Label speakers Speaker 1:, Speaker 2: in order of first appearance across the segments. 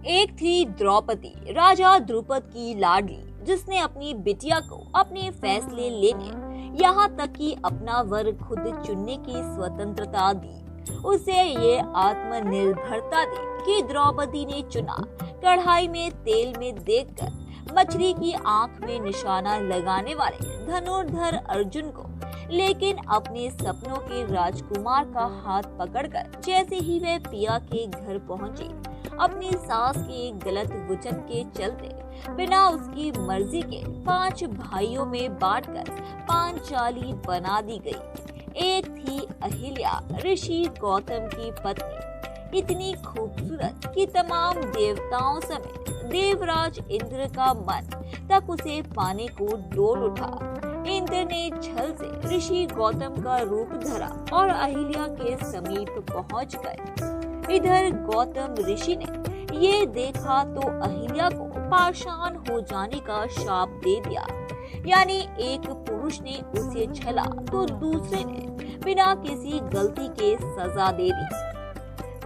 Speaker 1: एक थी द्रौपदी, राजा द्रुपद की लाडली, जिसने अपनी बिटिया को अपने फैसले लेने, यहाँ तक कि अपना वर खुद चुनने की स्वतंत्रता दी। उसे ये आत्मनिर्भरता दी कि द्रौपदी ने चुना कढ़ाई में तेल में देखकर मछली की आंख में निशाना लगाने वाले धनुर्धर अर्जुन को, लेकिन अपने सपनों के राजकुमार का हाथ पकड़कर जैसे ही वह पिया के घर पहुंची, अपनी सास के गलत वचन के चलते बिना उसकी मर्जी के 5 भाइयों में बांटकर पांचाली बना दी गई। एक थी अहिल्या, ऋषि गौतम की पत्नी, इतनी खूबसूरत कि तमाम देवताओं समेत देवराज इंद्र का मन तक उसे पाने को डोल उठा। इंद्र ने छल से ऋषि गौतम का रूप धरा और अहिल्या के समीप पहुंच गए। इधर गौतम ऋषि ने ये देखा तो अहिल्या को पाषाण हो जाने का शाप दे दिया। यानी एक पुरुष ने उसे छला तो दूसरे ने बिना किसी गलती के सजा दे दी।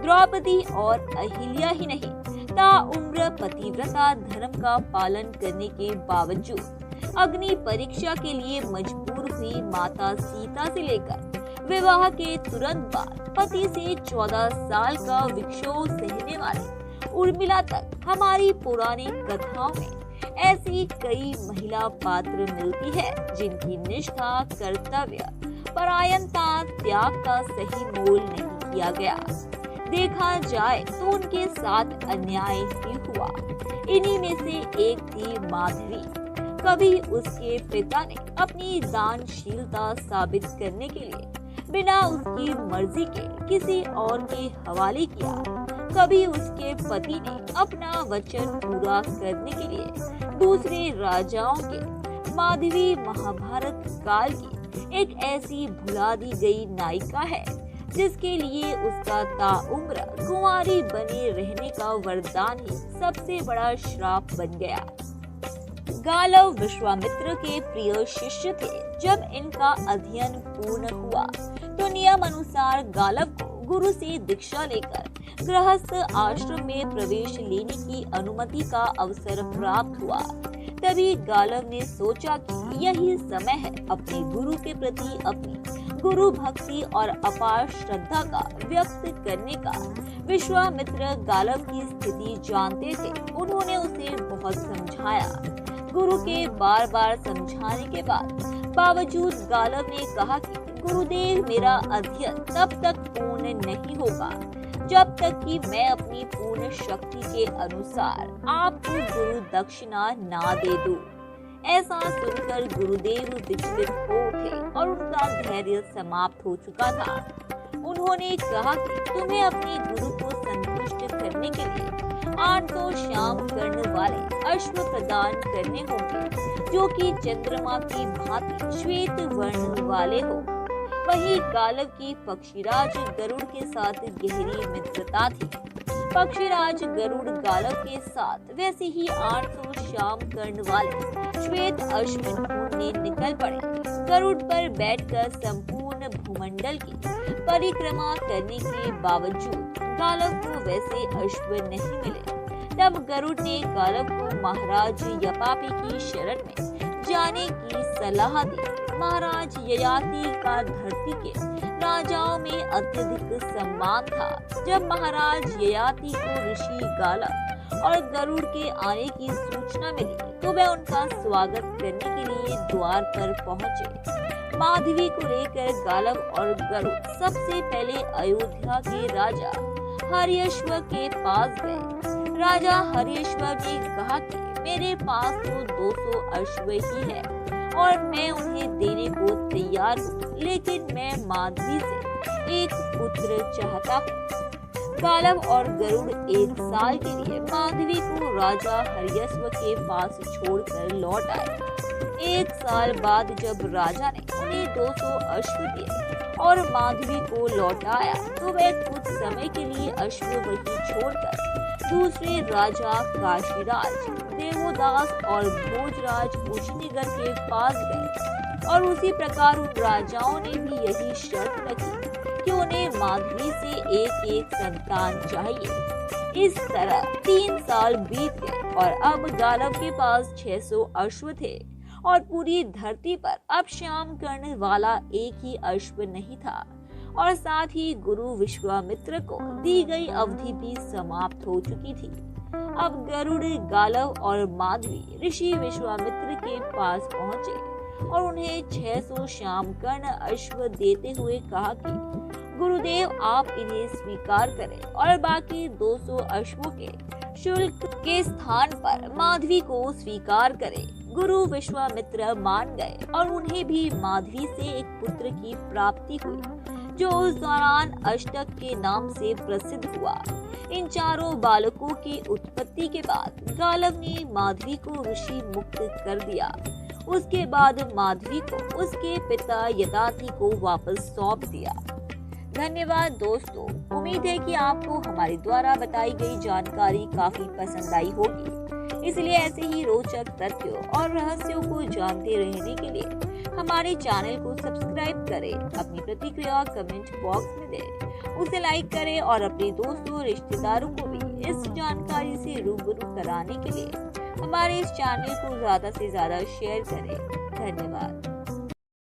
Speaker 1: द्रौपदी और अहिल्या ही नहीं, ताउम्र पतिव्रता धर्म का पालन करने के बावजूद अग्नि परीक्षा के लिए मजबूर हुई माता सीता से लेकर विवाह के तुरंत बाद पति से 14 साल का विक्षोभ सहने वाली उर्मिला तक हमारी पुरानी कथाओं में ऐसी कई महिला पात्र मिलती है जिनकी निष्ठा, कर्तव्य, परायणता, त्याग का सही मोल नहीं किया गया। देखा जाए तो उनके साथ अन्याय ही हुआ। इन्हीं में से एक थी माधवी। कभी उसके पिता ने अपनी दानशीलता साबित करने के लिए बिना उसकी मर्जी के किसी और के हवाले किया। कभी उसके पति ने अपना वचन पूरा करने के लिए दूसरे राजाओं के। माधवी महाभारत काल की एक ऐसी भुला दी गई नायिका है जिसके लिए उसका ताउम्र कुंवारी बने रहने का वरदान ही सबसे बड़ा श्राप बन गया। गालव विश्वामित्र के प्रिय शिष्य थे। जब इनका अध्ययन पूर्ण हुआ तो नियम अनुसार गालव को गुरु से दीक्षा लेकर गृहस्थ आश्रम में प्रवेश लेने की अनुमति का अवसर प्राप्त हुआ। तभी गालव ने सोचा कि यही समय है अपने गुरु के प्रति अपनी गुरु भक्ति और अपार श्रद्धा का व्यक्त करने का। विश्वामित्र गालव की स्थिति जानते थे। उन्होंने उसे बहुत समझाया। गुरु के बार बार समझाने के बावजूद गालव ने कहा कि गुरुदेव, मेरा अध्ययन तब तक पूर्ण नहीं होगा जब तक कि मैं अपनी पूर्ण शक्ति के अनुसार आपको गुरु दक्षिणा ना दे दूं। ऐसा सुनकर गुरुदेव विचलित हो उठे और उनका धैर्य समाप्त हो चुका था। उन्होंने कहा कि तुम्हें अपने गुरु को संतुष्ट करने के लिए 800 श्याम कर्ण वाले अश्व प्रदान करने होंगे जो कि चंद्रमा की भांति श्वेत वर्ण वाले हो। वहीं गालव की पक्षीराज गरुड़ के साथ गहरी मित्रता थी। पक्षीराज गरुड़ गालव के साथ वैसे ही 800 श्याम कर्ण वाले श्वेत अश्व ढूंढने निकल पड़े। गरुड़ पर बैठकर संपूर्ण भूमंडल की परिक्रमा करने के बावजूद गालव को वैसे अश्व नहीं मिले। तब गरुड़ ने गालव को महाराज यपापी की शरण में जाने की सलाह दी। महाराज ययाति का धरती के राजाओं में अत्यधिक सम्मान था। जब महाराज ययाति को ऋषि गालव और गरुड़ के आने की सूचना मिली तो वह उनका स्वागत करने के लिए द्वार पर पहुंचे। माधवी को लेकर गालव और गरुड़ सबसे पहले अयोध्या के राजा हर्यश्व के पास गए। राजा हर्यश्व ने कहा कि मेरे पास तो 200 अश्व ही है और मैं उन्हें देने को तैयार हूँ, लेकिन मैं माधवी से एक पुत्र चाहता हूँ। गालव और गरुड़ 1 साल के लिए माधवी को राजा हर्यश्व के पास छोड़कर लौट आए। 1 साल बाद जब राजा ने उन्हें 200 अश्व दिए और माधवी को लौटाया तो वह कुछ समय के लिए अश्व वहीं छोड़कर दूसरे राजा काशीराज, देवोदास और भोजराज कुशीनगर के पास गए। और उसी प्रकार उन राजाओं ने भी यही शर्त रखी कि उन्हें माधवी से एक एक संतान चाहिए। इस तरह 3 साल बीत गए और अब गालव के पास 600 अश्व थे और पूरी धरती पर अब श्याम कर्ण वाला एक ही अश्व नहीं था और साथ ही गुरु विश्वामित्र को दी गई अवधि भी समाप्त हो चुकी थी। अब गरुड़, गालव और माधवी ऋषि विश्वामित्र के पास पहुँचे और उन्हें 600 श्याम कर्ण अश्व देते हुए कहा कि गुरुदेव आप इन्हें स्वीकार करें और बाकी 200 अश्वों के शुल्क के स्थान पर माधवी को स्वीकार करें। गुरु विश्वामित्र मान गए और उन्हें भी माधवी से एक पुत्र की प्राप्ति हुई जो उस दौरान अष्टक के नाम से प्रसिद्ध हुआ। इन चारों बालकों की उत्पत्ति के बाद गालव ने माधवी को ऋषि मुक्त कर दिया। उसके बाद माधवी को उसके पिता यदाति को वापस सौंप दिया। धन्यवाद दोस्तों, उम्मीद है कि आपको हमारे द्वारा बताई गई जानकारी काफी पसंद आई होगी। इसलिए ऐसे ही रोचक तथ्यों और रहस्यों को जानते रहने के लिए हमारे चैनल को सब्सक्राइब करें, अपनी प्रतिक्रिया कमेंट बॉक्स में दें, उसे लाइक करें और अपने दोस्तों रिश्तेदारों को भी इस जानकारी से रूबरू कराने के लिए हमारे इस चैनल को ज्यादा से ज्यादा शेयर करें। धन्यवाद।